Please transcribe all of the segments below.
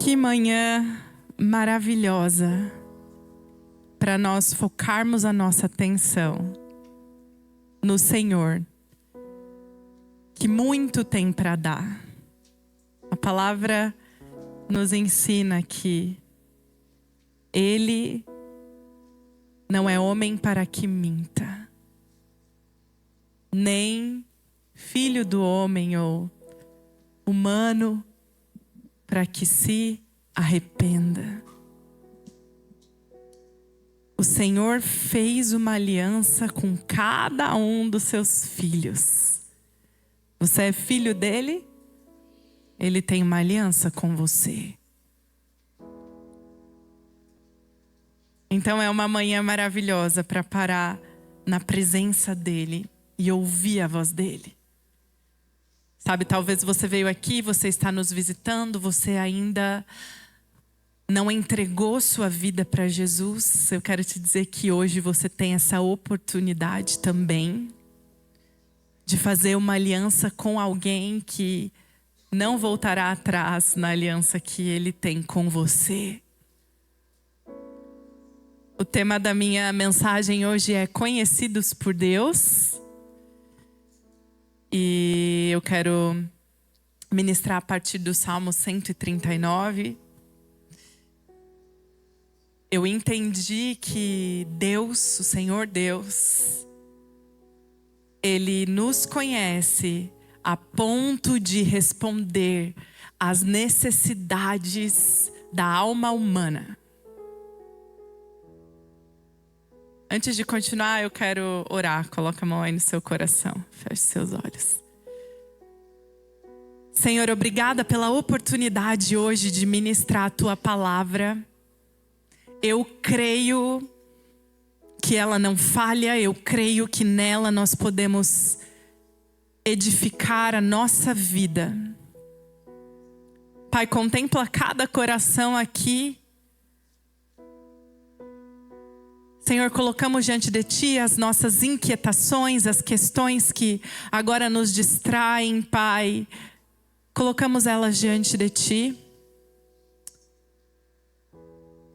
Que manhã maravilhosa para nós focarmos a nossa atenção no Senhor, que muito tem para dar. A palavra nos ensina que Ele não é homem para que minta, nem filho do homem ou humano para que se arrependa. O Senhor fez uma aliança com cada um dos seus filhos. Você é filho dele? Ele tem uma aliança com você. Então é uma manhã maravilhosa para parar na presença dele e ouvir a voz dele. Sabe, talvez você veio aqui, você está nos visitando, você ainda não entregou sua vida para Jesus. Eu quero te dizer que hoje você tem essa oportunidade também de fazer uma aliança com alguém que não voltará atrás na aliança que Ele tem com você. O tema da minha mensagem hoje é Conhecidos por Deus. E eu quero ministrar a partir do Salmo 139. Eu entendi que Deus, o Senhor Deus, Ele nos conhece a ponto de responder às necessidades da alma humana. Antes de continuar, eu quero orar. Coloca a mão aí no seu coração. Feche seus olhos. Senhor, obrigada pela oportunidade hoje de ministrar a Tua palavra. Eu creio que ela não falha. Eu creio que nela nós podemos edificar a nossa vida. Pai, contempla cada coração aqui. Senhor, colocamos diante de Ti as nossas inquietações, as questões que agora nos distraem, Pai. Colocamos elas diante de Ti.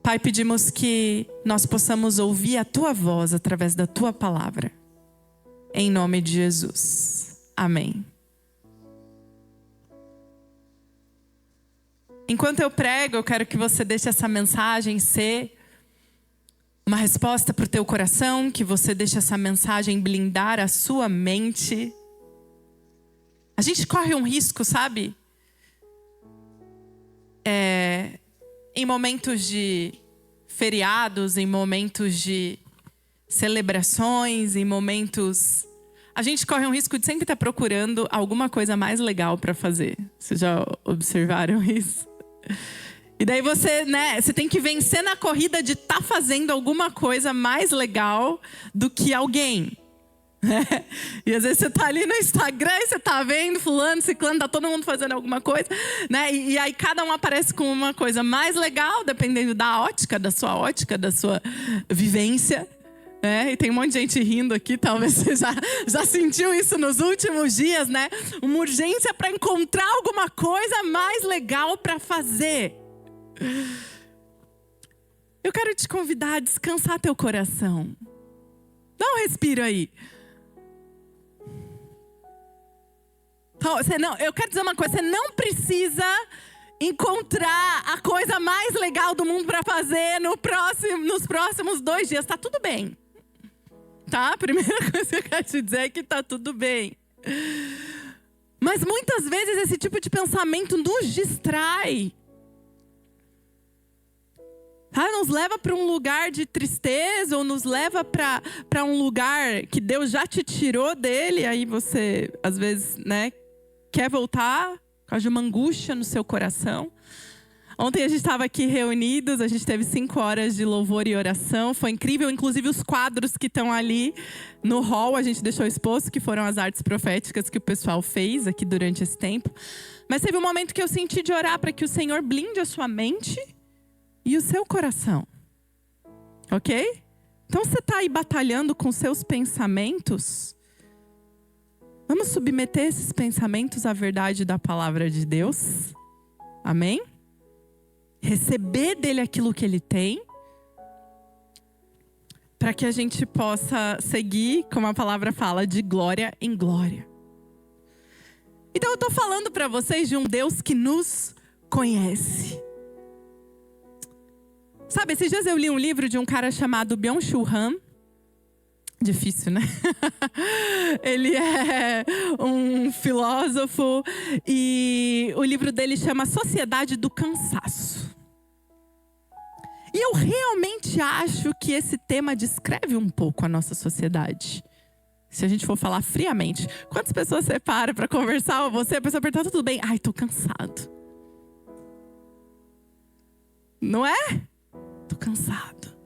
Pai, pedimos que nós possamos ouvir a Tua voz através da Tua palavra. Em nome de Jesus. Amém. Enquanto eu prego, eu quero que você deixe essa mensagem ser uma resposta para o teu coração, que você deixe essa mensagem blindar a sua mente. A gente corre um risco, sabe? Em momentos de feriados, em momentos de celebrações, em momentos... A gente corre um risco de sempre estar procurando alguma coisa mais legal para fazer. Vocês já observaram isso? E daí você tem que vencer na corrida de estar fazendo alguma coisa mais legal do que alguém. E às vezes você está ali no Instagram e você está vendo fulano, ciclano, está todo mundo fazendo alguma coisa, né? E aí cada um aparece com uma coisa mais legal, dependendo da ótica, da sua vivência. E tem um monte de gente rindo aqui, talvez você já sentiu isso nos últimos dias, né? Uma urgência para encontrar alguma coisa mais legal para fazer. Eu quero te convidar a descansar teu coração. Dá um respiro aí. Eu quero dizer uma coisa, você não precisa encontrar a coisa mais legal do mundo para fazer nos próximos 2 dias. Tá tudo bem. Tá? A primeira coisa que eu quero te dizer é que tá tudo bem. Mas muitas vezes esse tipo de pensamento nos distrai. Nos leva para um lugar de tristeza, ou nos leva para um lugar que Deus já te tirou dele. Aí você, às vezes, quer voltar por causa de uma angústia no seu coração. Ontem a gente estava aqui reunidos, a gente teve 5 horas de louvor e oração. Foi incrível, inclusive os quadros que estão ali no hall, a gente deixou exposto, que foram as artes proféticas que o pessoal fez aqui durante esse tempo. Mas teve um momento que eu senti de orar para que o Senhor blinde a sua mente e o seu coração. Ok? Então você está aí batalhando com seus pensamentos. Vamos submeter esses pensamentos à verdade da palavra de Deus. Amém? receber dele aquilo que ele tem, para que a gente possa seguir, como a palavra fala, de glória em glória. Então eu estou falando para vocês de um Deus que nos conhece. Sabe, esses dias eu li um livro de um cara chamado Byung-Chul Han. Difícil, né? Ele é um filósofo e o livro dele chama Sociedade do Cansaço. E eu realmente acho que esse tema descreve um pouco a nossa sociedade. Se a gente for falar friamente. Quantas pessoas você para conversar com você, a pessoa pergunta, tudo bem? Ai, tô cansado. Não é? Tô cansado.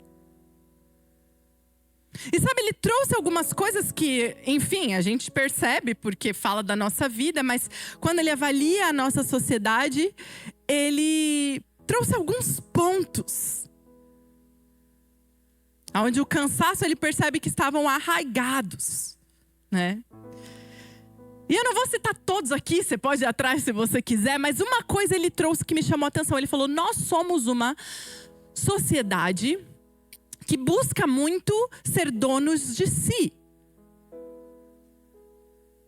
E sabe, ele trouxe algumas coisas que, enfim, a gente percebe porque fala da nossa vida, mas quando ele avalia a nossa sociedade, ele trouxe alguns pontos onde o cansaço ele percebe que estavam arraigados, né? E eu não vou citar todos aqui, você pode ir atrás se você quiser, mas uma coisa ele trouxe que me chamou a atenção. Ele falou, nós somos uma sociedade que busca muito ser donos de si.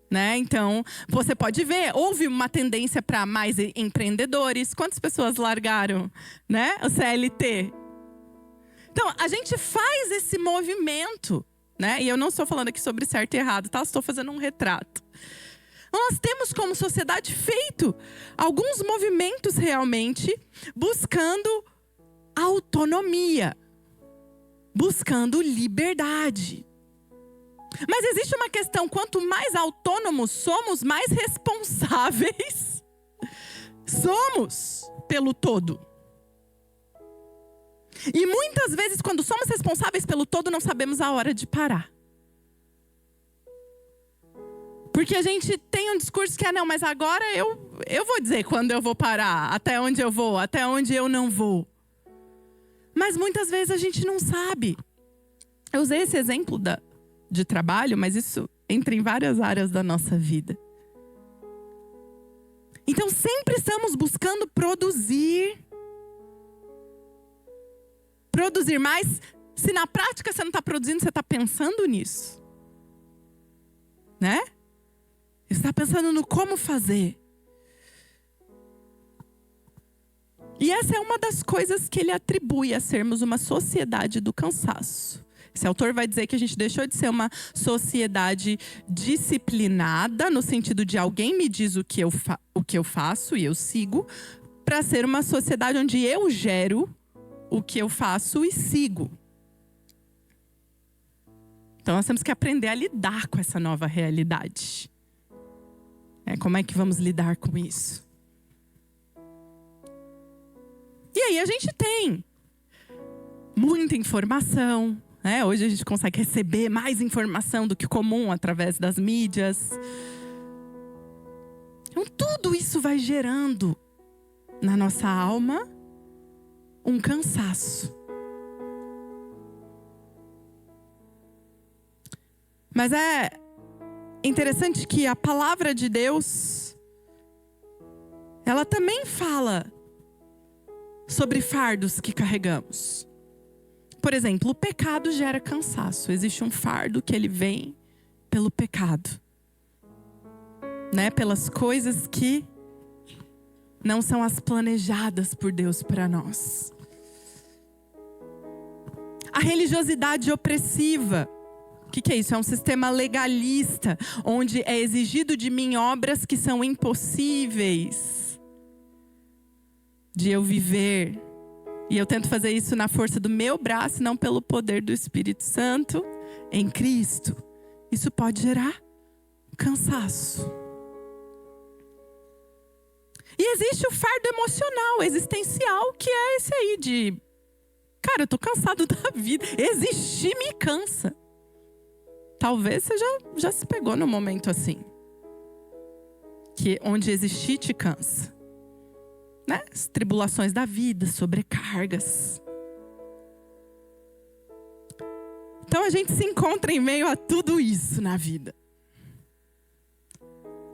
Né? Então, você pode ver, houve uma tendência para mais empreendedores. Quantas pessoas largaram, né, o CLT? Então, a gente faz esse movimento, né? E eu não estou falando aqui sobre certo e errado, tá? Estou fazendo um retrato. Nós temos como sociedade feito alguns movimentos realmente buscando autonomia, buscando liberdade. Mas existe uma questão, quanto mais autônomos somos, mais responsáveis somos pelo todo. E muitas vezes, quando somos responsáveis pelo todo, não sabemos a hora de parar. Porque a gente tem um discurso que não, mas agora eu vou dizer quando eu vou parar, até onde eu vou, até onde eu não vou. Mas muitas vezes a gente não sabe. Eu usei esse exemplo de trabalho, mas isso entra em várias áreas da nossa vida. Então sempre estamos buscando produzir. Produzir mais. Se na prática você não está produzindo, você está pensando nisso. Né? Você está pensando no como fazer. E essa é uma das coisas que ele atribui a sermos uma sociedade do cansaço. Esse autor vai dizer que a gente deixou de ser uma sociedade disciplinada, no sentido de alguém me diz o que eu faço e eu sigo, para ser uma sociedade onde eu gero o que eu faço e sigo. Então nós temos que aprender a lidar com essa nova realidade. Como é que vamos lidar com isso? E aí a gente tem muita informação. Hoje a gente consegue receber mais informação do que comum através das mídias. Então tudo isso vai gerando na nossa alma um cansaço. Mas é interessante que a palavra de Deus, ela também fala sobre fardos que carregamos. Por exemplo, o pecado gera cansaço. Existe um fardo que ele vem pelo pecado. Né? Pelas coisas que não são as planejadas por Deus para nós. A religiosidade opressiva. O que é isso? É um sistema legalista, onde é exigido de mim obras que são impossíveis de eu viver. E eu tento fazer isso na força do meu braço, não pelo poder do Espírito Santo em Cristo. Isso pode gerar cansaço. E existe o fardo emocional, existencial, que é esse aí de... Cara, eu tô cansado da vida. Existir me cansa. Talvez você já se pegou num momento assim. Onde existir te cansa. Né? As tribulações da vida, sobrecargas. Então a gente se encontra em meio a tudo isso na vida.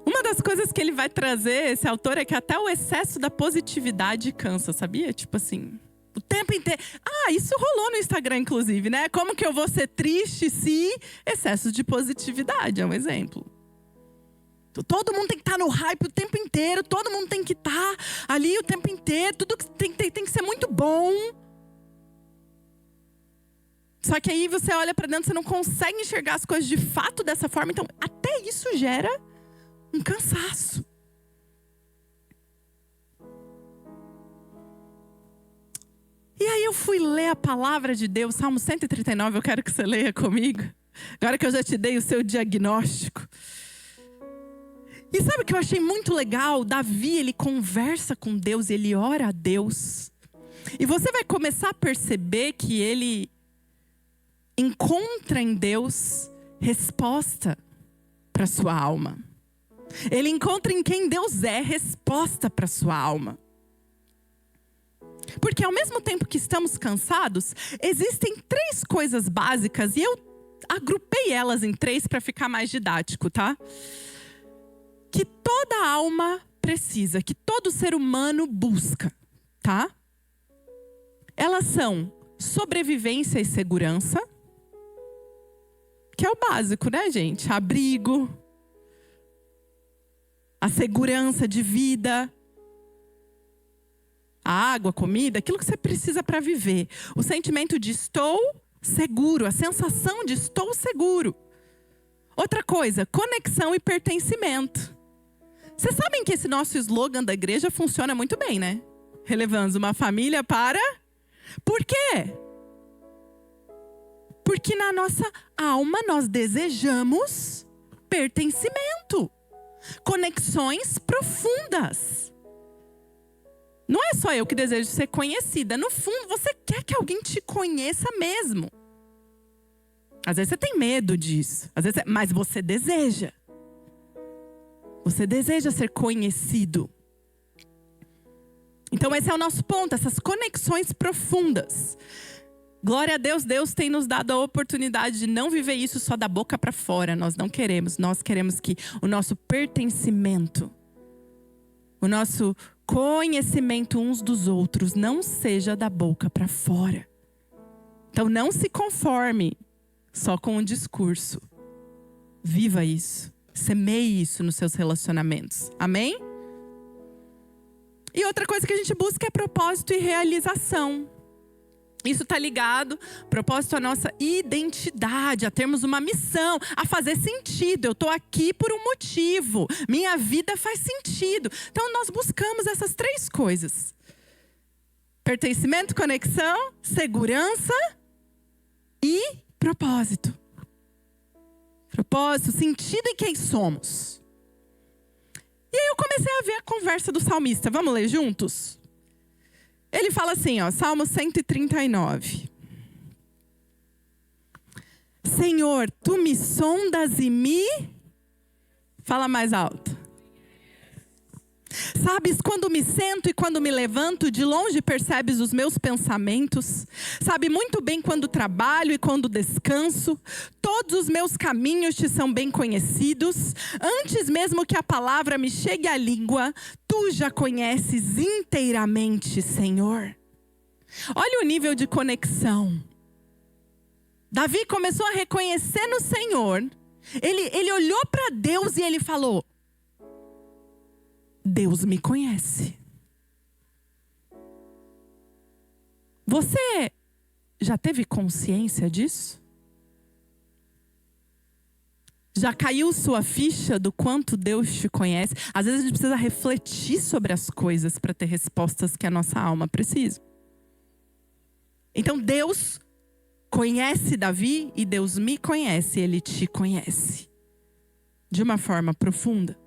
Uma das coisas que ele vai trazer, esse autor, é que até o excesso da positividade cansa, sabia? Tipo assim, o tempo inteiro. Isso rolou no Instagram, inclusive, né? Como que eu vou ser triste se excesso de positividade é um exemplo. Todo mundo tem que estar no hype o tempo inteiro, todo mundo tem que estar ali o tempo inteiro, tudo tem que ser muito bom. Só que aí você olha para dentro, você não consegue enxergar as coisas de fato dessa forma. Então, até isso gera um cansaço. E aí eu fui ler a palavra de Deus, Salmo 139, eu quero que você leia comigo. Agora que eu já te dei o seu diagnóstico. E sabe o que eu achei muito legal? Davi, ele conversa com Deus, ele ora a Deus. E você vai começar a perceber que ele encontra em Deus resposta para sua alma. Ele encontra em quem Deus é resposta para sua alma. Porque ao mesmo tempo que estamos cansados, existem 3 coisas básicas, e eu agrupei elas em 3 para ficar mais didático, tá? Que toda alma precisa, que todo ser humano busca, tá? Elas são sobrevivência e segurança, que é o básico, né, gente? Abrigo, a segurança de vida, a água, a comida, aquilo que você precisa para viver. O sentimento de estou seguro, a sensação de estou seguro. Outra coisa, conexão e pertencimento. Vocês sabem que esse nosso slogan da igreja funciona muito bem, né? Relevamos uma família para... Por quê? Porque na nossa alma nós desejamos pertencimento. Conexões profundas. Não é só eu que desejo ser conhecida. No fundo, você quer que alguém te conheça mesmo. Às vezes você tem medo disso. Mas você deseja. Você deseja ser conhecido. Então esse é o nosso ponto. Essas conexões profundas. Glória a Deus, Deus tem nos dado a oportunidade de não viver isso só da boca para fora. Nós não queremos. Nós queremos que o nosso pertencimento, o nosso conhecimento uns dos outros não seja da boca para fora. Então não se conforme só com um discurso. Viva isso. Semeie isso nos seus relacionamentos. Amém? E outra coisa que a gente busca é propósito e realização. Isso está ligado, propósito à nossa identidade, a termos uma missão, a fazer sentido. Eu estou aqui por um motivo. Minha vida faz sentido. Então nós buscamos essas 3 coisas. Pertencimento, conexão, segurança e propósito. Propósito, sentido em quem somos. E aí eu comecei a ver a conversa do salmista. Vamos ler juntos? Ele fala assim, Salmo 139. Senhor, tu me sondas e me... Fala mais alto. Sabes quando me sento e quando me levanto, de longe percebes os meus pensamentos. Sabe muito bem quando trabalho e quando descanso. Todos os meus caminhos te são bem conhecidos. Antes mesmo que a palavra me chegue à língua, tu já conheces inteiramente, Senhor. Olha o nível de conexão. Davi começou a reconhecer no Senhor. Ele olhou para Deus e ele falou: Deus me conhece. Você já teve consciência disso? Já caiu sua ficha do quanto Deus te conhece? Às vezes a gente precisa refletir sobre as coisas para ter respostas que a nossa alma precisa. Então Deus conhece Davi e Deus me conhece, Ele te conhece de uma forma profunda.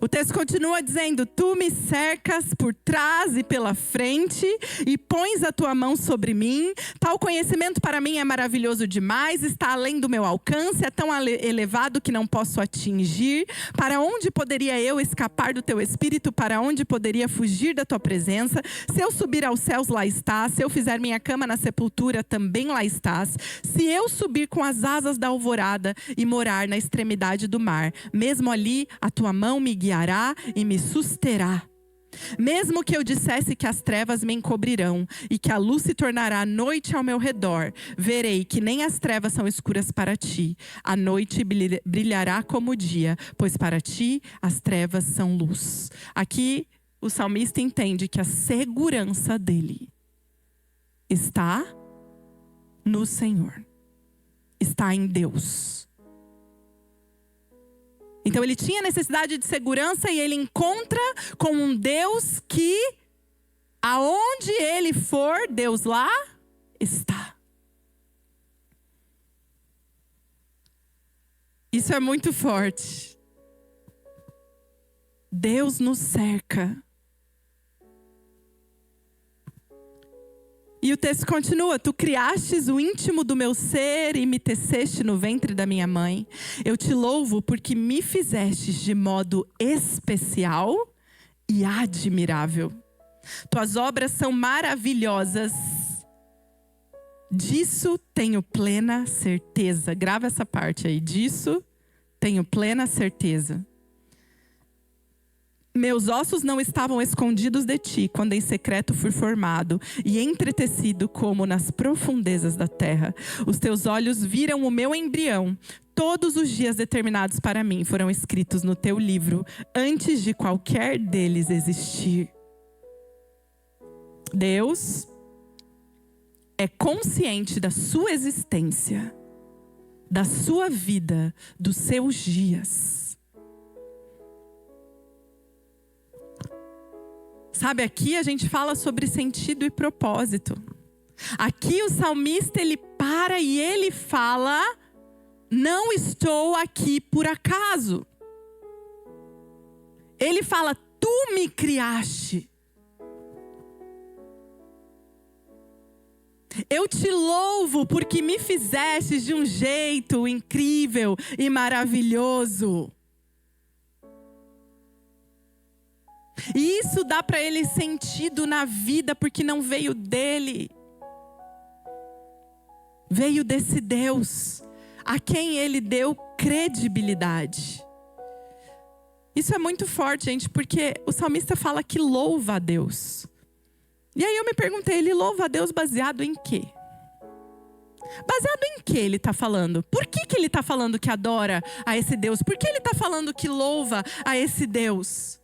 O texto continua dizendo: tu me cercas por trás e pela frente e pões a tua mão sobre mim. Tal conhecimento para mim é maravilhoso demais, está além do meu alcance, é tão elevado que não posso atingir. Para onde poderia eu escapar do teu espírito? Para onde poderia fugir da tua presença? Se eu subir aos céus, lá estás. Se eu fizer minha cama na sepultura, também lá estás. Se eu subir com as asas da alvorada e morar na extremidade do mar, mesmo ali a tua mão me guiará e me susterá. Mesmo que eu dissesse que as trevas me encobrirão e que a luz se tornará noite ao meu redor, verei que nem as trevas são escuras para ti. A noite brilhará como o dia, pois para ti as trevas são luz. Aqui o salmista entende que a segurança dele está no Senhor, está em Deus. Então ele tinha necessidade de segurança e ele encontra com um Deus que, aonde ele for, Deus lá está. Isso é muito forte. Deus nos cerca. E o texto continua: tu criastes o íntimo do meu ser e me teceste no ventre da minha mãe. Eu te louvo porque me fizestes de modo especial e admirável. Tuas obras são maravilhosas. Disso tenho plena certeza. Grava essa parte aí. Disso tenho plena certeza. Meus ossos não estavam escondidos de ti, quando em secreto fui formado e entretecido como nas profundezas da terra. Os teus olhos viram o meu embrião. Todos os dias determinados para mim foram escritos no teu livro, antes de qualquer deles existir. Deus é consciente da sua existência, da sua vida, dos seus dias. Sabe, aqui a gente fala sobre sentido e propósito. Aqui o salmista, ele para e ele fala: não estou aqui por acaso. Ele fala: tu me criaste. Eu te louvo porque me fizeste de um jeito incrível e maravilhoso. E isso dá para ele sentido na vida, porque não veio dele. Veio desse Deus, a quem ele deu credibilidade. Isso é muito forte, gente, porque o salmista fala que louva a Deus. E aí eu me perguntei, ele louva a Deus baseado em quê? Baseado em que ele está falando? Por que ele está falando que adora a esse Deus? Por que ele está falando que louva a esse Deus?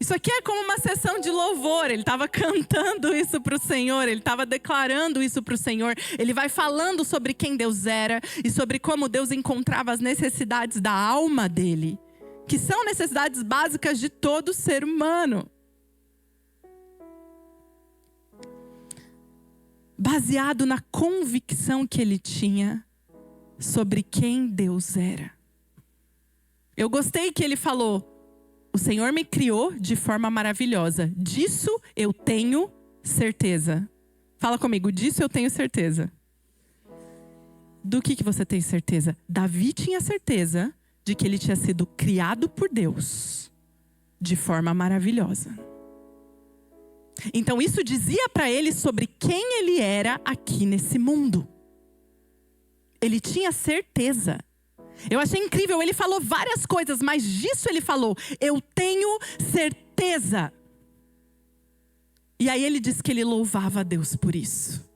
Isso aqui é como uma sessão de louvor. Ele estava cantando isso para o Senhor. Ele estava declarando isso para o Senhor. Ele vai falando sobre quem Deus era e sobre como Deus encontrava as necessidades da alma dele, que são necessidades básicas de todo ser humano. Baseado na convicção que ele tinha sobre quem Deus era. Eu gostei que ele falou: o Senhor me criou de forma maravilhosa. Disso eu tenho certeza. Fala comigo, disso eu tenho certeza. Do que você tem certeza? Davi tinha certeza de que ele tinha sido criado por Deus de forma maravilhosa. Então isso dizia para ele sobre quem ele era aqui nesse mundo. Ele tinha certeza. Eu achei incrível, ele falou várias coisas, mas disso ele falou: eu tenho certeza. E aí ele disse que ele louvava a Deus por isso.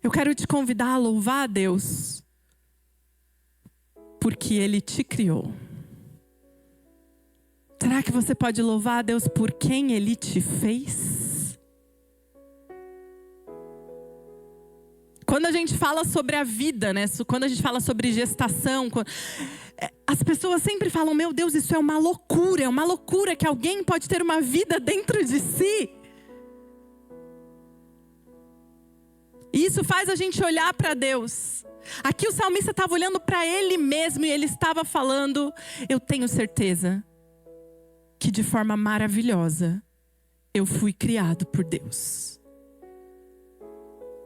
Eu quero te convidar a louvar a Deus, porque Ele te criou. Será que você pode louvar a Deus por quem Ele te fez? Quando a gente fala sobre a vida, né? Quando a gente fala sobre gestação, as pessoas sempre falam: meu Deus, isso é uma loucura que alguém pode ter uma vida dentro de si. E isso faz a gente olhar para Deus. Aqui o salmista estava olhando para ele mesmo e ele estava falando: eu tenho certeza que de forma maravilhosa eu fui criado por Deus.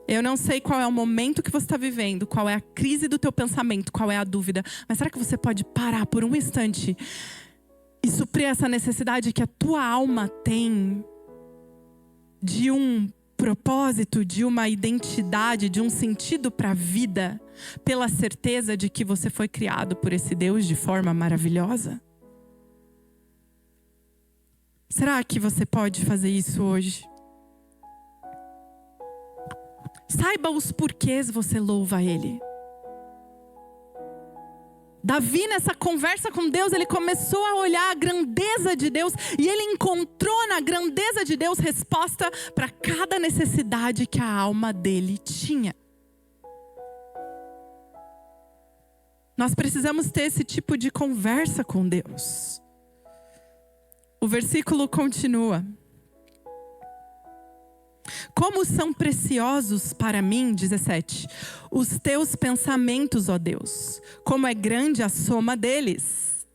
Eu não sei qual é o momento que você está vivendo, qual é a crise do teu pensamento, qual é a dúvida. Mas será que você pode parar por um instante e suprir essa necessidade que a tua alma tem de um propósito, de uma identidade, de um sentido para a vida, pela certeza de que você foi criado por esse Deus de forma maravilhosa? Será que você pode fazer isso hoje? Saiba os porquês você louva Ele. Davi, nessa conversa com Deus, ele começou a olhar a grandeza de Deus e ele encontrou na grandeza de Deus resposta para cada necessidade que a alma dele tinha. Nós precisamos ter esse tipo de conversa com Deus. O versículo continua: como são preciosos para mim, 17, os teus pensamentos, ó Deus, como é grande a soma deles.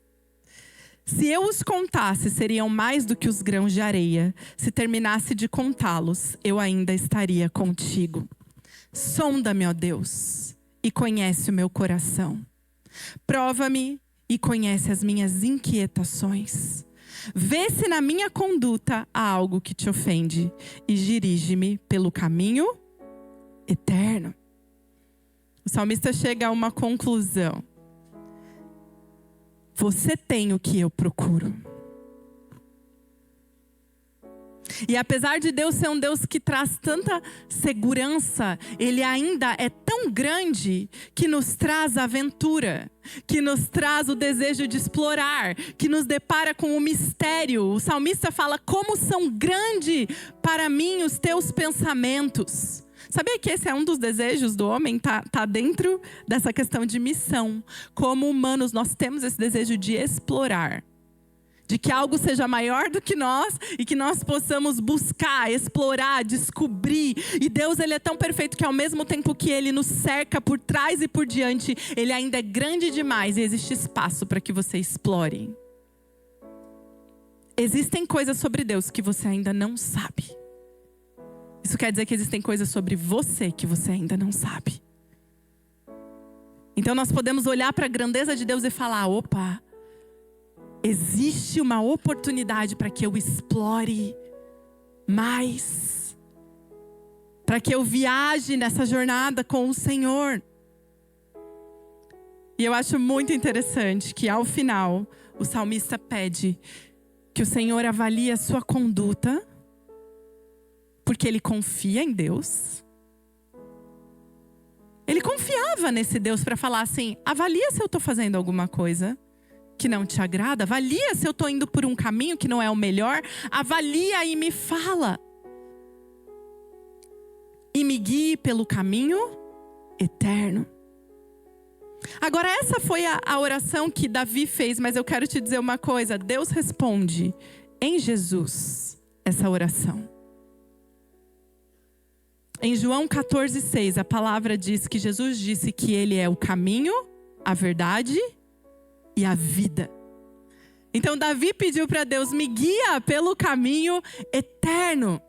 Se eu os contasse, seriam mais do que os grãos de areia. Se terminasse de contá-los, eu ainda estaria contigo. Sonda-me, ó Deus, e conhece o meu coração. Prova-me e conhece as minhas inquietações. Vê se na minha conduta há algo que te ofende e dirige-me pelo caminho eterno. O salmista chega a uma conclusão: você tem o que eu procuro. E apesar de Deus ser um Deus que traz tanta segurança, Ele ainda é tão grande que nos traz aventura, que nos traz o desejo de explorar, que nos depara com o mistério. O salmista fala: como são grandes para mim os teus pensamentos. Sabia que esse é um dos desejos do homem? Tá dentro dessa questão de missão. Como humanos, nós temos esse desejo de explorar. De que algo seja maior do que nós e que nós possamos buscar, explorar, descobrir. E Deus, Ele é tão perfeito que ao mesmo tempo que Ele nos cerca por trás e por diante, Ele ainda é grande demais e existe espaço para que você explore. Existem coisas sobre Deus que você ainda não sabe. Isso quer dizer que existem coisas sobre você que você ainda não sabe. Então nós podemos olhar para a grandeza de Deus e falar: opa, existe uma oportunidade para que eu explore mais, para que eu viaje nessa jornada com o Senhor. E eu acho muito interessante que ao final o salmista pede que o Senhor avalie a sua conduta, porque ele confia em Deus. Ele confiava nesse Deus para falar assim: avalia se eu estou fazendo alguma coisa que não te agrada, avalia se eu estou indo por um caminho que não é o melhor, avalia e me fala. E me guie pelo caminho eterno. Agora, essa foi a oração que Davi fez, mas eu quero te dizer uma coisa: Deus responde em Jesus essa oração. Em João 14,6, a palavra diz que Jesus disse que Ele é o caminho, a verdade e a vida. Então Davi pediu para Deus: me guia pelo caminho eterno.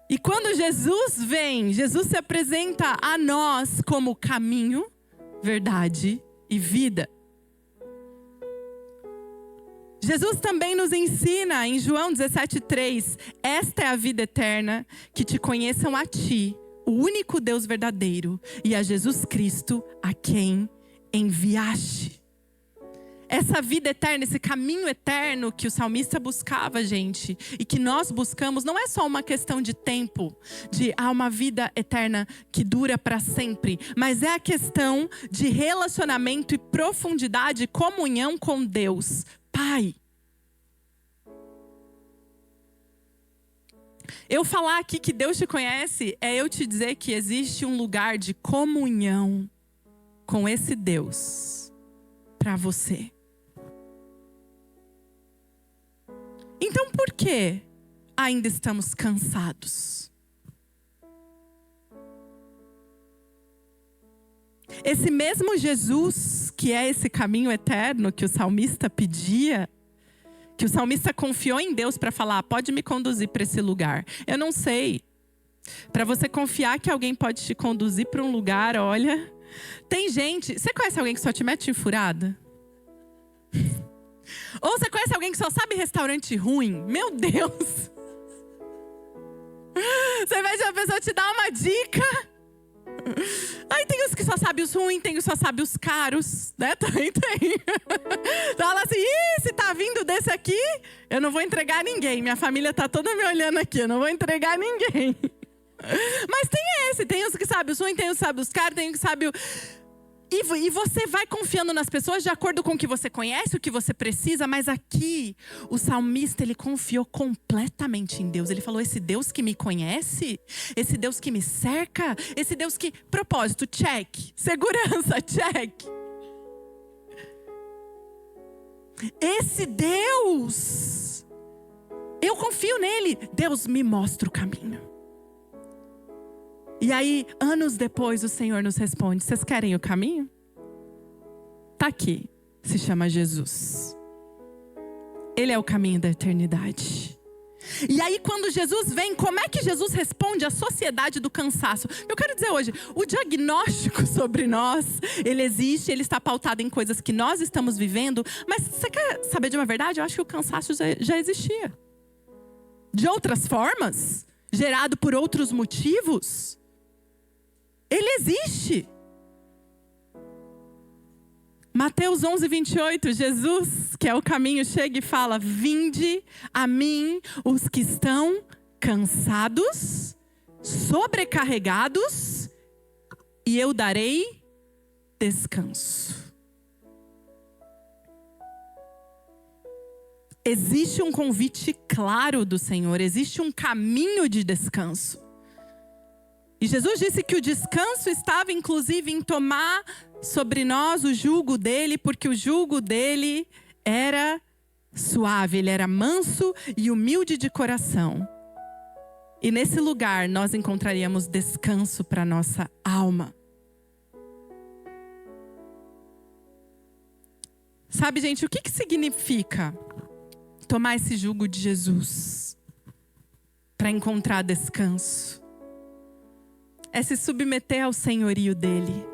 E quando Jesus vem, Jesus se apresenta a nós como caminho, verdade e vida. Jesus também nos ensina em João 17,3: esta é a vida eterna, que te conheçam a ti, o único Deus verdadeiro, e a Jesus Cristo, a quem enviaste. Essa vida eterna, esse caminho eterno que o salmista buscava, gente, e que nós buscamos, não é só uma questão de tempo, de uma vida eterna que dura para sempre, mas é a questão de relacionamento e profundidade, comunhão com Deus, Pai. Eu falar aqui que Deus te conhece é eu te dizer que existe um lugar de comunhão com esse Deus para você. Então por que ainda estamos cansados? Esse mesmo Jesus, que é esse caminho eterno que o salmista pedia, que o salmista confiou em Deus para falar, pode me conduzir para esse lugar. Eu não sei. Para você confiar que alguém pode te conduzir para um lugar, olha. Tem gente, você conhece alguém que só te mete em furada? Ou você conhece alguém que só sabe restaurante ruim? Meu Deus! Você vai ver a pessoa te dar uma dica. Aí tem os que só sabem os ruins, tem os que só sabem os caros, né? Também tem. Fala assim, se tá vindo desse aqui, eu não vou entregar ninguém. Minha família tá toda me olhando aqui, eu não vou entregar ninguém. Mas tem os que sabem os ruins, tem os que sabem os caros, tem os que sabem o... E você vai confiando nas pessoas de acordo com o que você conhece, o que você precisa. Mas aqui, o salmista, ele confiou completamente em Deus. Ele falou, esse Deus que me conhece, esse Deus que me cerca, esse Deus que... Propósito, check. Segurança, check. Esse Deus, eu confio nele. Deus me mostra o caminho. E aí, anos depois, o Senhor nos responde, vocês querem o caminho? Tá aqui, se chama Jesus. Ele é o caminho da eternidade. E aí, quando Jesus vem, como é que Jesus responde à sociedade do cansaço? Eu quero dizer hoje, o diagnóstico sobre nós, ele existe, ele está pautado em coisas que nós estamos vivendo. Mas você quer saber de uma verdade? Eu acho que o cansaço já existia. De outras formas, gerado por outros motivos. Ele existe. Mateus 11:28, Jesus, que é o caminho, chega e fala, vinde a mim os que estão cansados, sobrecarregados, e eu darei descanso. Existe um convite claro do Senhor, existe um caminho de descanso. E Jesus disse que o descanso estava inclusive em tomar sobre nós o jugo dele, porque o jugo dele era suave, ele era manso e humilde de coração. E nesse lugar nós encontraríamos descanso para nossa alma. Sabe, gente, o que significa tomar esse jugo de Jesus para encontrar descanso? É se submeter ao senhorio dele.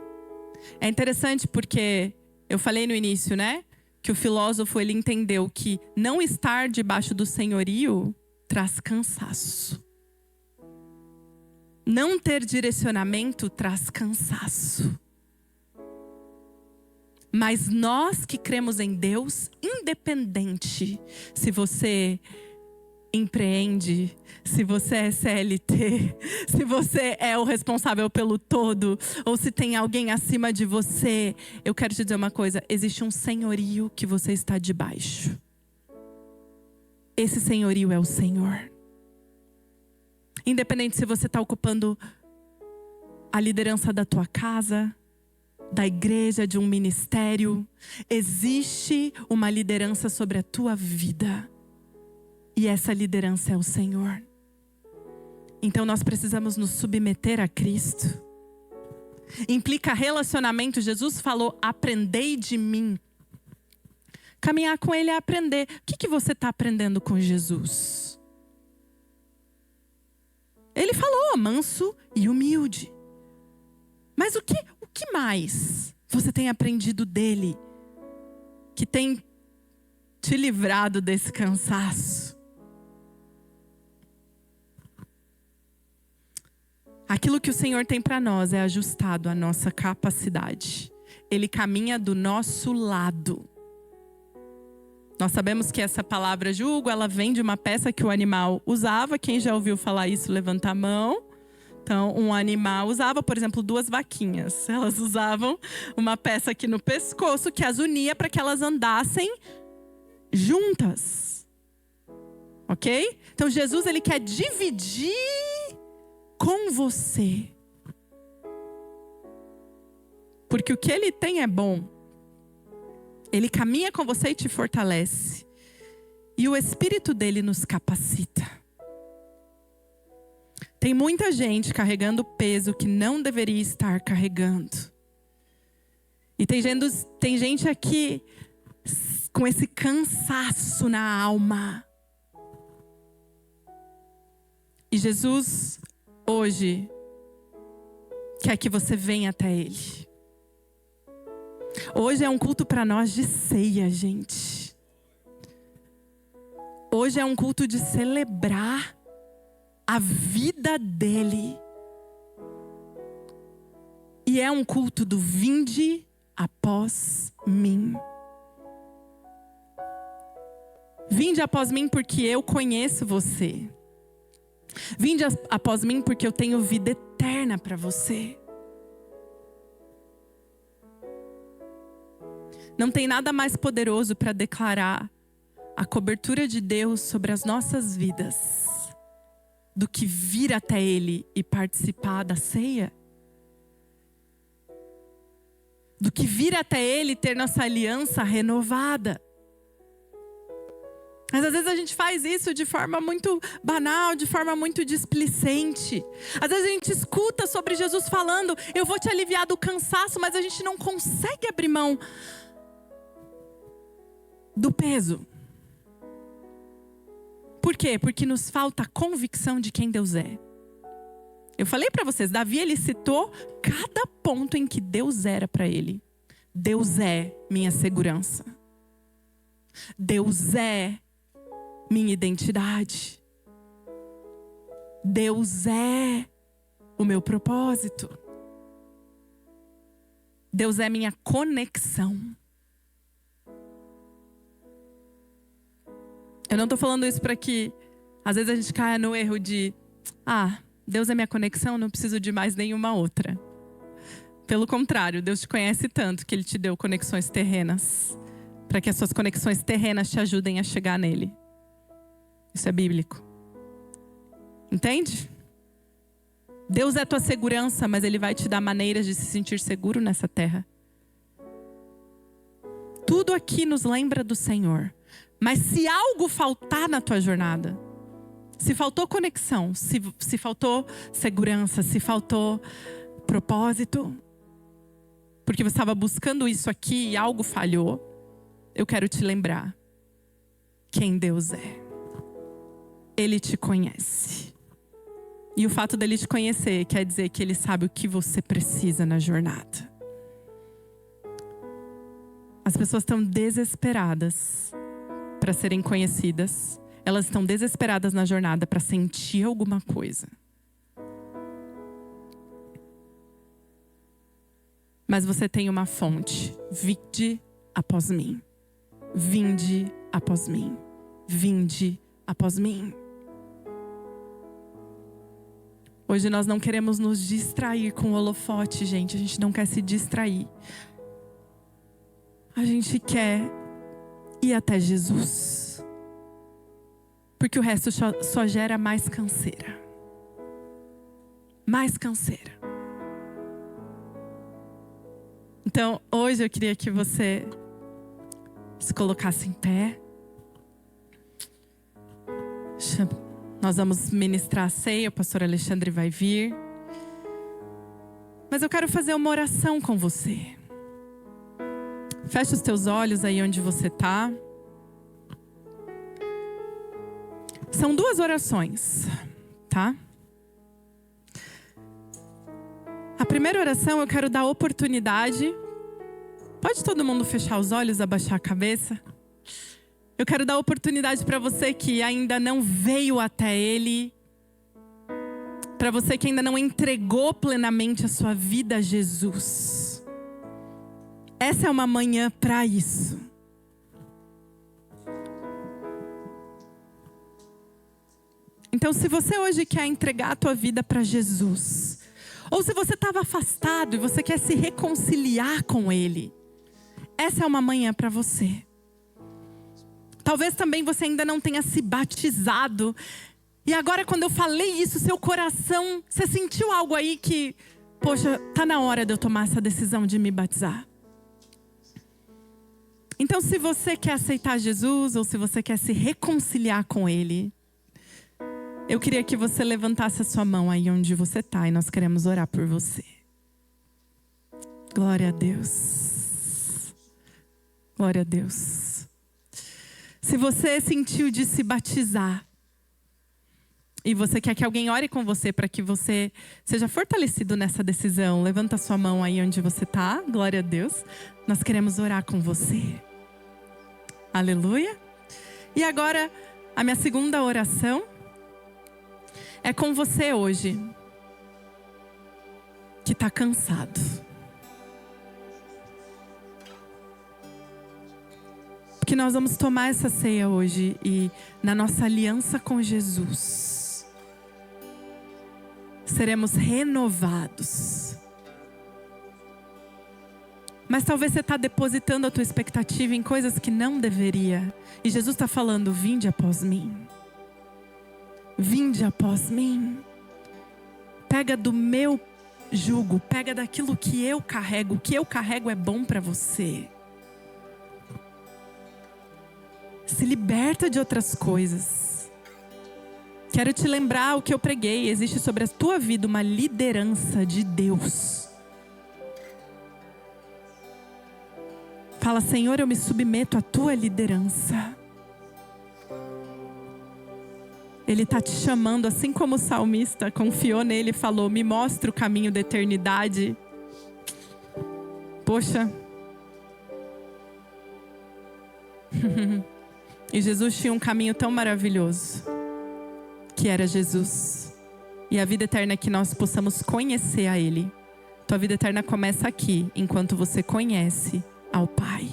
É interessante porque eu falei no início, né? Que o filósofo, ele entendeu que não estar debaixo do senhorio traz cansaço. Não ter direcionamento traz cansaço. Mas nós que cremos em Deus, independente se você empreende, se você é CLT, se você é o responsável pelo todo, ou se tem alguém acima de você, eu quero te dizer uma coisa, existe um senhorio que você está debaixo. Esse senhorio é o Senhor. Independente se você está ocupando a liderança da tua casa, da igreja, de um ministério, existe uma liderança sobre a tua vida. E essa liderança é o Senhor. Então nós precisamos nos submeter a Cristo. Implica relacionamento. Jesus falou, aprendei de mim. Caminhar com Ele é aprender. O que você está aprendendo com Jesus? Ele falou, manso e humilde. Mas o que mais você tem aprendido dele? Que tem te livrado desse cansaço? Aquilo que o Senhor tem para nós é ajustado à nossa capacidade. Ele caminha do nosso lado. Nós sabemos que essa palavra jugo, ela vem de uma peça que o animal usava. Quem já ouviu falar isso, levanta a mão. Então, um animal usava, por exemplo, 2 vaquinhas. Elas usavam uma peça aqui no pescoço que as unia para que elas andassem juntas. Ok? Então, Jesus, ele quer dividir com você. Porque o que ele tem é bom. Ele caminha com você e te fortalece. E o Espírito dele nos capacita. Tem muita gente carregando peso que não deveria estar carregando. E tem gente aqui com esse cansaço na alma. E Jesus, hoje, quer que você venha até Ele. Hoje é um culto para nós de ceia, gente. Hoje é um culto de celebrar a vida dele. E é um culto do vinde após mim. Vinde após mim porque eu conheço você. Vinde após mim porque eu tenho vida eterna para você. Não tem nada mais poderoso para declarar a cobertura de Deus sobre as nossas vidas do que vir até Ele e participar da ceia. Do que vir até Ele e ter nossa aliança renovada. Mas às vezes a gente faz isso de forma muito banal, de forma muito displicente. Às vezes a gente escuta sobre Jesus falando, eu vou te aliviar do cansaço, mas a gente não consegue abrir mão do peso. Por quê? Porque nos falta a convicção de quem Deus é. Eu falei para vocês, Davi, ele citou cada ponto em que Deus era para ele. Deus é minha segurança. Deus é minha identidade. Deus é o meu propósito. Deus é minha conexão. Eu não estou falando isso para que às vezes a gente caia no erro de Deus é minha conexão, não preciso de mais nenhuma outra. Pelo contrário, Deus te conhece tanto que Ele te deu conexões terrenas, para que as suas conexões terrenas te ajudem a chegar nele. Isso é bíblico. Entende? Deus é tua segurança, mas Ele vai te dar maneiras de se sentir seguro nessa terra. Tudo aqui nos lembra do Senhor. Mas se algo faltar na tua jornada, se faltou conexão, se faltou segurança, se faltou propósito, porque você estava buscando isso aqui e algo falhou, eu quero te lembrar quem Deus é. Ele te conhece. E o fato dele te conhecer quer dizer que Ele sabe o que você precisa na jornada. As pessoas estão desesperadas para serem conhecidas. Elas estão desesperadas na jornada para sentir alguma coisa. Mas você tem uma fonte. Vinde após mim. Vinde após mim. Vinde após mim. Hoje nós não queremos nos distrair com o holofote, gente. A gente não quer se distrair. A gente quer ir até Jesus. Porque o resto só gera mais canseira. Mais canseira. Então, hoje eu queria que você se colocasse em pé. Nós vamos ministrar a ceia, o pastor Alexandre vai vir. Mas eu quero fazer uma oração com você. Fecha os teus olhos aí onde você está. São 2 orações, tá? A primeira oração eu quero dar oportunidade. Pode todo mundo fechar os olhos, abaixar a cabeça? Eu quero dar oportunidade para você que ainda não veio até Ele. Para você que ainda não entregou plenamente a sua vida a Jesus. Essa é uma manhã para isso. Então, se você hoje quer entregar a tua vida para Jesus, ou se você estava afastado e você quer se reconciliar com Ele, essa é uma manhã para você. Talvez também você ainda não tenha se batizado. E agora, quando eu falei isso, seu coração, você sentiu algo aí que, poxa, tá na hora de eu tomar essa decisão de me batizar. Então, se você quer aceitar Jesus, ou se você quer se reconciliar com Ele, eu queria que você levantasse a sua mão aí onde você está, e nós queremos orar por você. Glória a Deus. Glória a Deus. Se você sentiu de se batizar e você quer que alguém ore com você para que você seja fortalecido nessa decisão, levanta sua mão aí onde você está. Glória a Deus. Nós queremos orar com você. Aleluia. E agora, a minha segunda oração é com você hoje, que está cansado. Porque nós vamos tomar essa ceia hoje e na nossa aliança com Jesus, seremos renovados. Mas talvez você está depositando a tua expectativa em coisas que não deveria. E Jesus está falando, vinde após mim. Vinde após mim. Pega do meu jugo, pega daquilo que eu carrego. O que eu carrego é bom para você. Se liberta de outras coisas. Quero te lembrar o que eu preguei. Existe sobre a tua vida uma liderança de Deus. Fala, Senhor, eu me submeto à tua liderança. Ele está te chamando, assim como o salmista confiou nele e falou, me mostra o caminho da eternidade. Poxa. E Jesus tinha um caminho tão maravilhoso, que era Jesus. E a vida eterna é que nós possamos conhecer a Ele. Tua vida eterna começa aqui, enquanto você conhece ao Pai.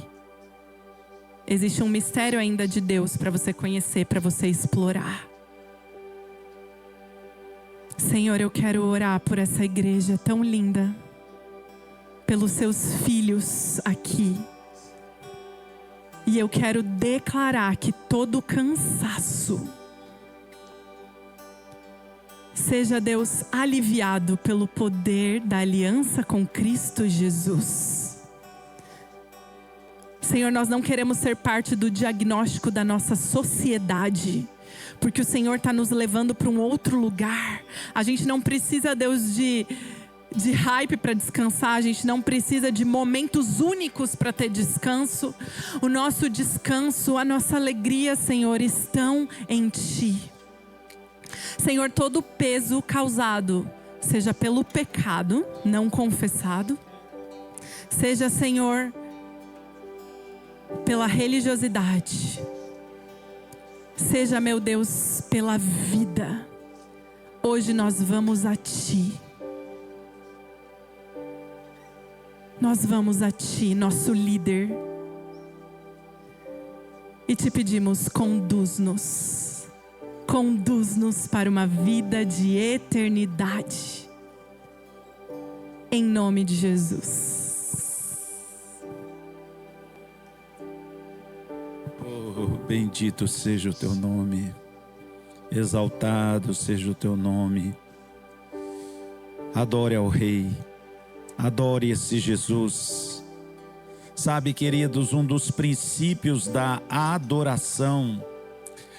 Existe um mistério ainda de Deus para você conhecer, para você explorar. Senhor, eu quero orar por essa igreja tão linda, pelos seus filhos aqui. E eu quero declarar que todo cansaço seja, Deus, aliviado pelo poder da aliança com Cristo Jesus. Senhor, nós não queremos ser parte do diagnóstico da nossa sociedade, porque o Senhor está nos levando para um outro lugar. A gente não precisa, Deus, de hype para descansar. A gente não precisa de momentos únicos para ter descanso. O nosso descanso, a nossa alegria, Senhor, estão em Ti. Senhor, todo peso causado, seja pelo pecado não confessado, seja, Senhor, pela religiosidade, seja, meu Deus, pela vida, hoje nós vamos a Ti. Nós vamos a Ti, nosso líder, e Te pedimos, conduz-nos para uma vida de eternidade, em nome de Jesus. Oh, bendito seja o Teu nome, exaltado seja o Teu nome. Adore ao Rei. Adore esse Jesus. Sabe, queridos, um dos princípios da adoração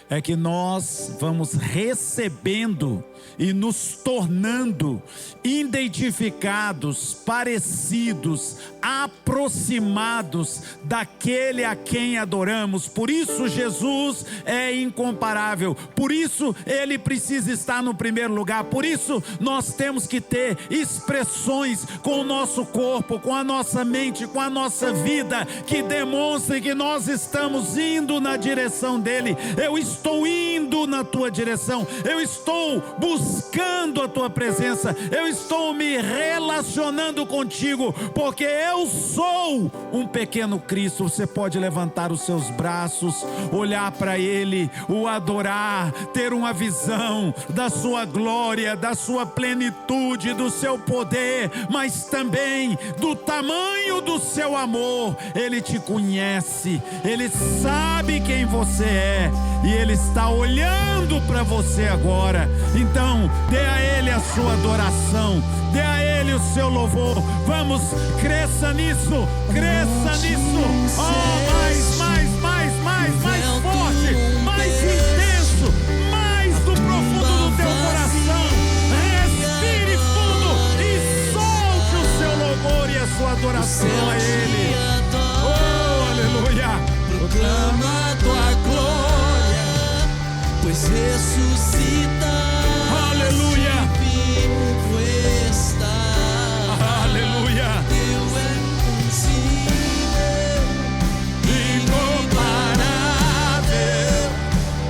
é que nós vamos recebendo e nos tornando identificados, parecidos, aproximados daquele a quem adoramos. Por isso Jesus é incomparável, por isso Ele precisa estar no primeiro lugar, por isso nós temos que ter expressões com o nosso corpo, com a nossa mente, com a nossa vida, que demonstrem que nós estamos indo na direção dEle. Eu estou indo na Tua direção, eu estou buscando a Tua presença, eu estou me relacionando contigo, porque eu sou um pequeno Cristo. Você pode levantar os seus braços, olhar para Ele, o adorar, ter uma visão da Sua glória, da Sua plenitude, do Seu poder, mas também do tamanho do Seu amor. Ele te conhece, Ele sabe quem você é, e Ele está olhando para você agora. Então dê a Ele a sua adoração, dê a Ele o seu louvor. Vamos, cresça nisso, cresça nisso. Oh, mais forte, mais intenso, mais do profundo do teu coração. Respire fundo e solte o seu louvor e a sua adoração a Ele. Oh, aleluia. Aleluia. Vivo está. Aleluia. Teu é incomparável,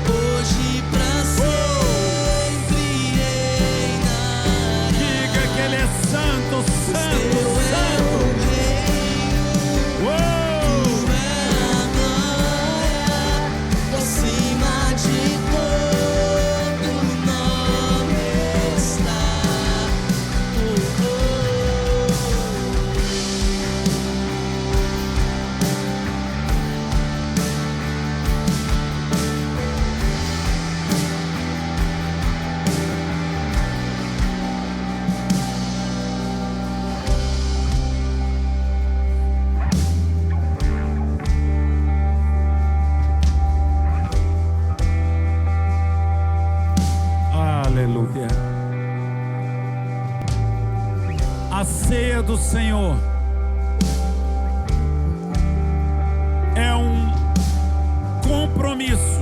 hoje pra sempre reinará. Diga que Ele é santo, santo, Teu é santo. o reino, Uou! tu é a glória, acima de todo nome está. Oh, oh. Aleluia. A ceia do Senhor é um compromisso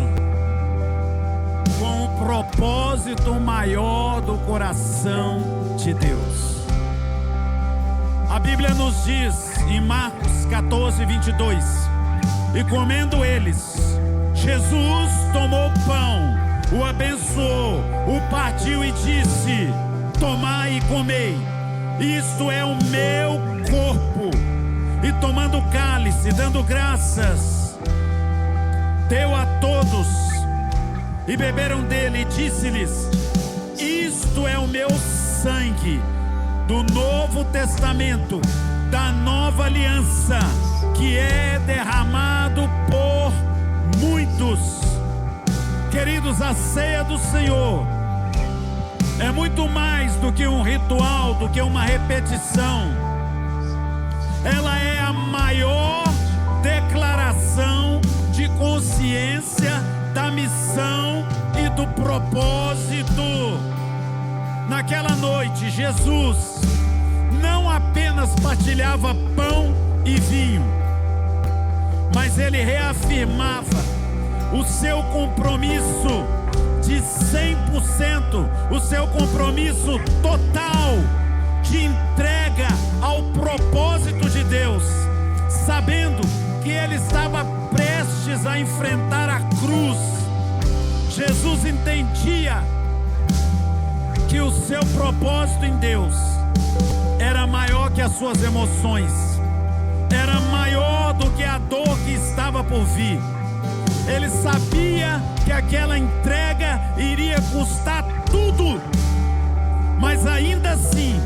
com o propósito maior do coração de Deus. A Bíblia nos diz em Marcos 14, 22: e comendo eles, Jesus tomou o pão, o abençoou, o partiu e disse: tomai e comei, isto é o meu corpo. E tomando o cálice, dando graças, deu a todos, e beberam dele, e disse-lhes: isto é o meu sangue do Novo Testamento, da nova aliança, que é derramado por muitos. Queridos, a ceia do Senhor é muito mais do que um ritual, do que uma repetição. Ela é a maior declaração de consciência da missão e do propósito. Naquela noite, Jesus não apenas partilhava pão e vinho, mas ele reafirmava o seu compromisso de 100%, o seu compromisso total de entrega ao propósito de Deus, sabendo que ele estava prestes a enfrentar a cruz. Jesus entendia que o seu propósito em Deus era maior que as suas emoções, era maior do que a dor que estava por vir. Ele sabia que aquela entrega iria custar tudo, mas ainda assim,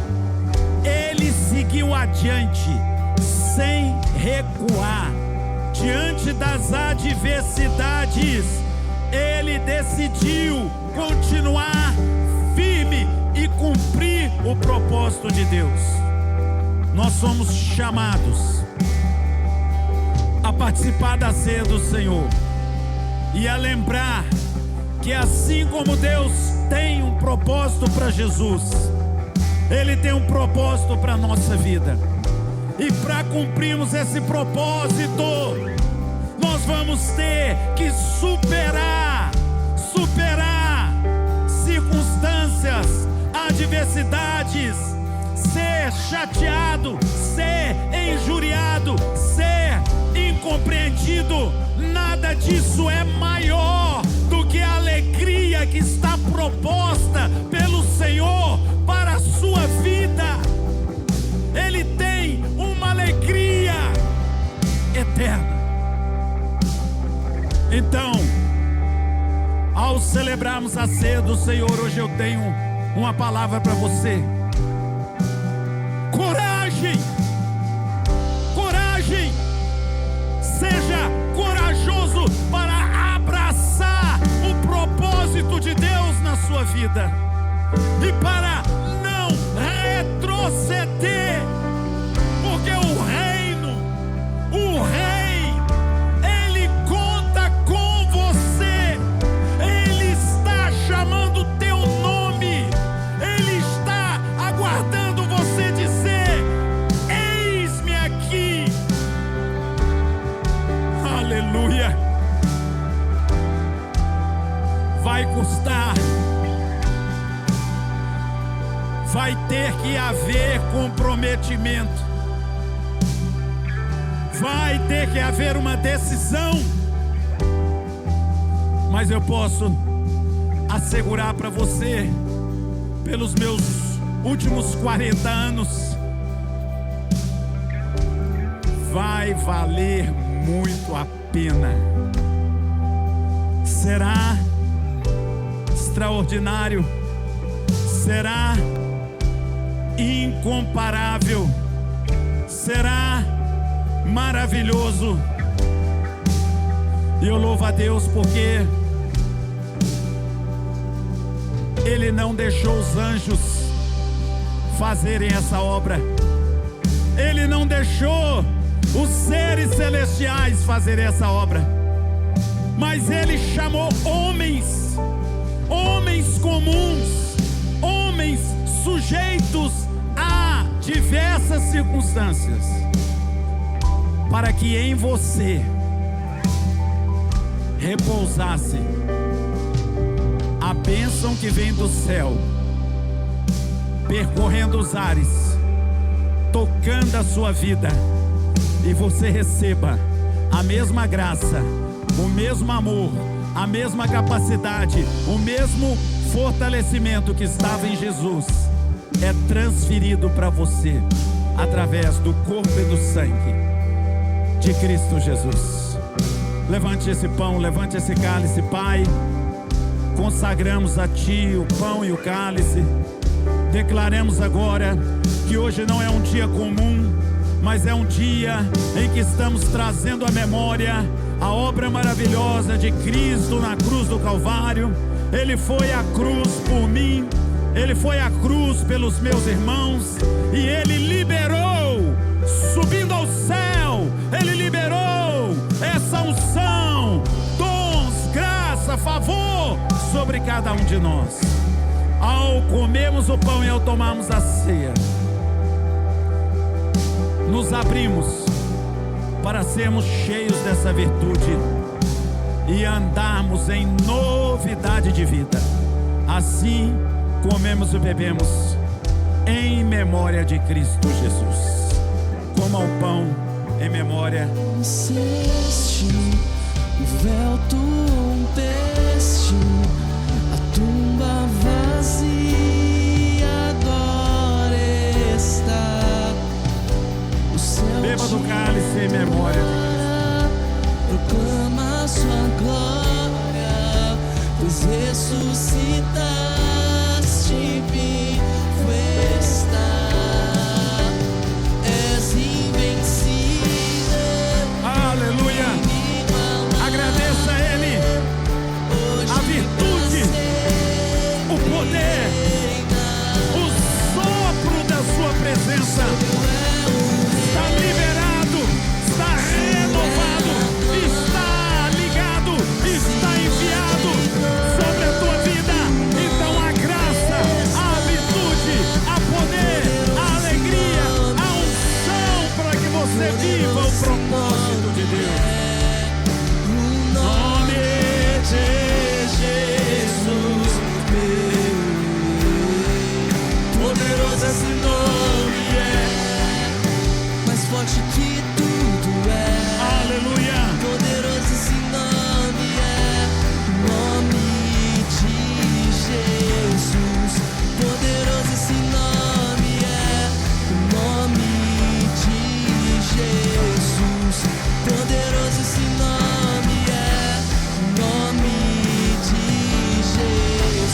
ele seguiu adiante, sem recuar. Diante das adversidades, ele decidiu continuar firme e cumprir o propósito de Deus. Nós somos chamados a participar da ceia do Senhor e a lembrar que assim como Deus tem um propósito para Jesus, Ele tem um propósito para a nossa vida. E para cumprirmos esse propósito, nós vamos ter que superar circunstâncias, adversidades, ser chateado, ser injuriado, ser incompreendido. Nada disso é maior do que a alegria que está proposta pelo Senhor para a sua vida. Ele tem uma alegria eterna. Então, ao celebrarmos a ceia do Senhor, hoje eu tenho uma palavra para você. Coragem! Coragem! Seja corajoso para abraçar o propósito de Deus na sua vida e para não retroceder, porque o rei, ele conta com você. Ele está chamando o teu nome, ele está aguardando você dizer: eis-me aqui. Aleluia. Vai custar. Vai ter que haver comprometimento. Vai ter que haver uma decisão. Mas eu posso assegurar para você, pelos meus últimos 40 anos, vai valer muito a pena. Será extraordinário, será incomparável, será maravilhoso. E eu louvo a Deus porque Ele não deixou os anjos fazerem essa obra. Ele não deixou os seres celestiais fazerem essa obra. Mas Ele chamou homens, homens comuns, homens sujeitos a diversas circunstâncias, para que em você repousasse a bênção que vem do céu, percorrendo os ares, tocando a sua vida, e você receba a mesma graça, o mesmo amor, a mesma capacidade, o mesmo fortalecimento que estava em Jesus, é transferido para você através do corpo e do sangue de Cristo Jesus. Levante esse pão, levante esse cálice, Pai. Consagramos a Ti o pão e o cálice. Declaremos agora que hoje não é um dia comum, mas é um dia em que estamos trazendo à memória a obra maravilhosa de Cristo na cruz do Calvário. Ele foi à cruz por mim, Ele foi à cruz pelos meus irmãos, e Ele liberou, subindo ao céu, Ele liberou essa unção, dons, graça, favor sobre cada um de nós. Ao comermos o pão e ao tomarmos a ceia, nos abrimos para sermos cheios dessa virtude e andarmos em novidade de vida. Assim comemos e bebemos em memória de Cristo Jesus. Coma o pão em memória. Venceste, o véu tu rompeste, a tumba vazia agora está. O céu Beba do cálice em memória de Cristo. Proclama sua glória, pois ressuscitaste, vivo está. És invencível. Aleluia. Agradeça a Ele a virtude, o poder, o sopro da sua presença. Está liberado, está renovado, está ligado, está enviado sobre a tua vida. Então a graça, a virtude, a poder, a alegria, a unção para que você viva o propósito de Deus. O nome de Jesus, poderoso esse nome é, mais forte que tudo é. Aleluia. Poderoso esse nome é, o nome de Jesus. Poderoso esse nome é, o nome de Jesus. Poderoso esse nome é, o nome de Jesus.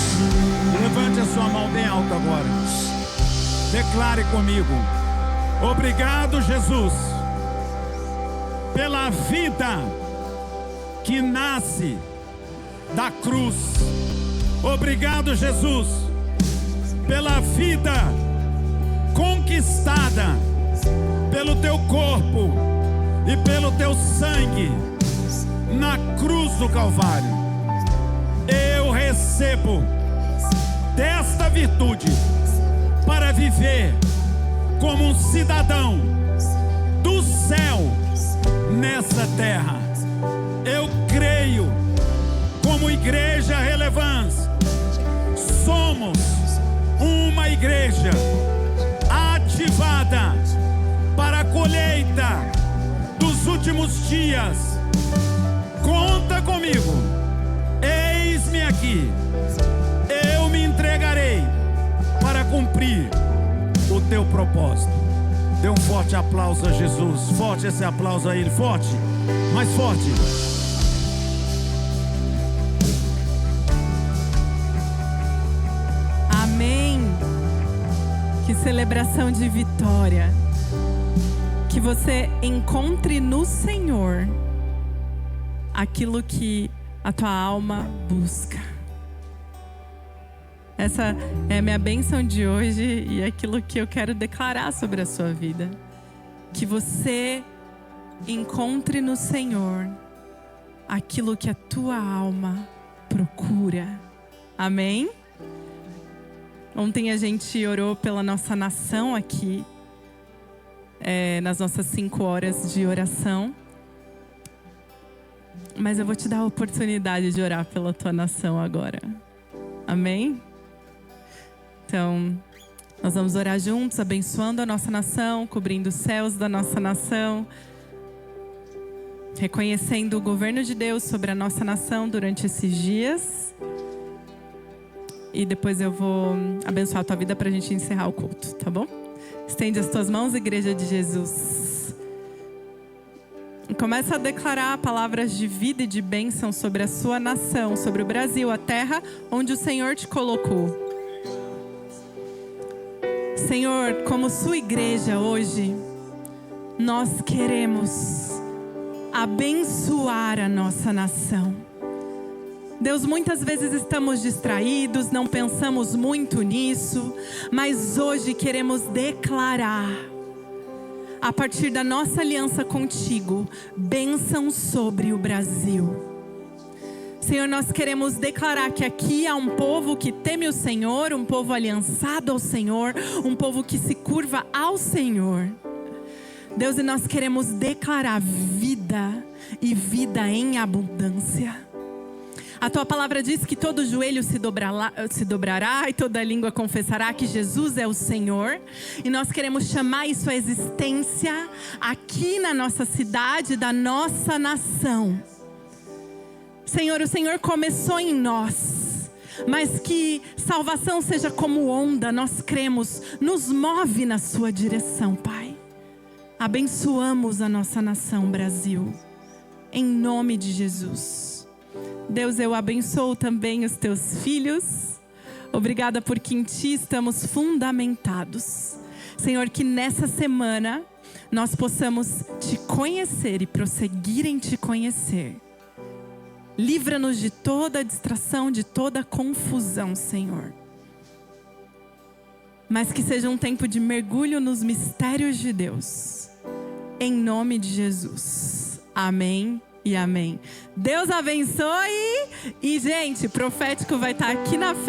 Levante a sua mão bem alta agora. Declare comigo: obrigado, Jesus, pela vida que nasce da cruz. Obrigado, Jesus, pela vida conquistada pelo teu corpo e pelo teu sangue na cruz do Calvário. Eu recebo desta virtude para viver como um cidadão do céu nessa terra. Eu creio, como igreja relevante, últimos dias. Conta comigo. Eis-me aqui. Eu me entregarei para cumprir o teu propósito. Dê um forte aplauso a Jesus. Forte esse aplauso a Ele. Forte. Mais forte. Amém. Que celebração de vitória. Que você encontre no Senhor aquilo que a tua alma busca. Essa é a minha bênção de hoje e aquilo que eu quero declarar sobre a sua vida. Que você encontre no Senhor aquilo que a tua alma procura. Amém? Ontem a gente orou pela nossa nação aqui, nas nossas 5 horas de oração. Mas eu vou te dar a oportunidade de orar pela tua nação agora. Amém? Então, nós vamos orar juntos, abençoando a nossa nação, cobrindo os céus da nossa nação, reconhecendo o governo de Deus sobre a nossa nação durante esses dias. E depois eu vou abençoar a tua vida para a gente encerrar o culto, tá bom? Estende as tuas mãos, Igreja de Jesus. E começa a declarar palavras de vida e de bênção sobre a sua nação, sobre o Brasil, a terra onde o Senhor te colocou. Senhor, como sua igreja hoje, nós queremos abençoar a nossa nação. Deus, muitas vezes estamos distraídos, não pensamos muito nisso, mas hoje queremos declarar, a partir da nossa aliança contigo, bênção sobre o Brasil. Senhor, nós queremos declarar que aqui há um povo que teme o Senhor, um povo aliançado ao Senhor, um povo que se curva ao Senhor. Deus, e nós queremos declarar vida e vida em abundância. A tua palavra diz que todo joelho se dobrará e toda língua confessará que Jesus é o Senhor. E nós queremos chamar isso à existência aqui na nossa cidade, da nossa nação. Senhor, o Senhor começou em nós, mas que salvação seja como onda, nós cremos, nos move na sua direção, Pai. Abençoamos a nossa nação, Brasil, em nome de Jesus. Deus, eu abençoo também os teus filhos. Obrigada porque em ti estamos fundamentados. Senhor, que nessa semana nós possamos te conhecer e prosseguir em te conhecer. Livra-nos de toda distração, de toda confusão, Senhor. Mas que seja um tempo de mergulho nos mistérios de Deus. Em nome de Jesus. Amém e amém. Deus abençoe. E, gente, profético vai estar aqui na frente.